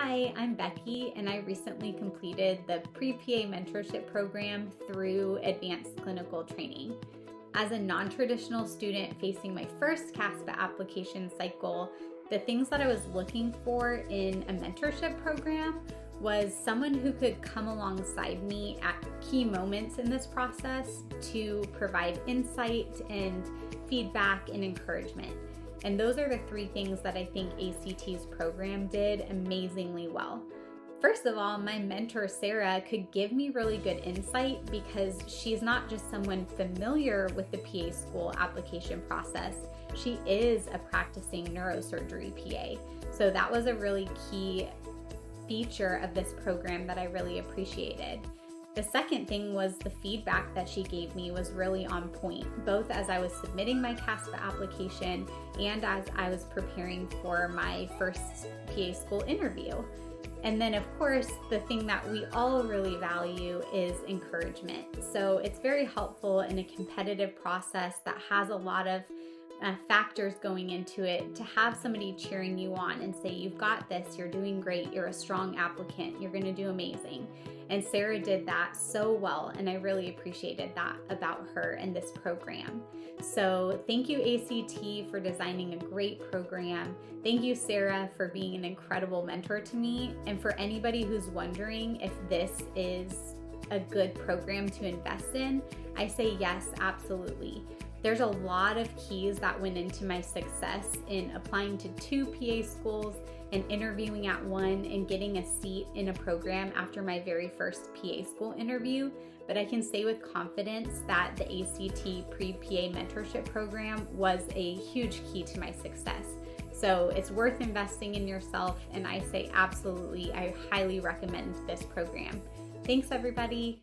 Hi, I'm Becky, and I recently completed the Pre-PA Mentorship Program through Advanced Clinical Training. As a non-traditional student facing my first CASPA application cycle, the things that I was looking for in a mentorship program was someone who could come alongside me at key moments in this process to provide insight and feedback and encouragement. And those are the three things that I think ACT's program did amazingly well. First of all, my mentor, Sarah, could give me really good insight because she's not just someone familiar with the PA school application process, she is a practicing neurosurgery PA. So that was a really key feature of this program that I really appreciated. The second thing was the feedback that she gave me was really on point, both as I was submitting my CASPA application and as I was preparing for my first PA school interview. And then, of course, the thing that we all really value is encouragement. So it's very helpful in a competitive process that has a lot of factors going into it to have somebody cheering you on and say, you've got this, you're doing great, you're a strong applicant, you're going to do amazing. And Sarah did that so well, and I really appreciated that about her and this program. So thank you, ACT, for designing a great program. Thank you, Sarah, for being an incredible mentor to me. And for anybody who's wondering if this is a good program to invest in, I say yes, absolutely. There's a lot of keys that went into my success in applying to 2 PA schools and interviewing at one and getting a seat in a program after my very first PA school interview. But I can say with confidence that the ACT Pre-PA Mentorship Program was a huge key to my success. So it's worth investing in yourself, and I say absolutely, I highly recommend this program. Thanks, everybody.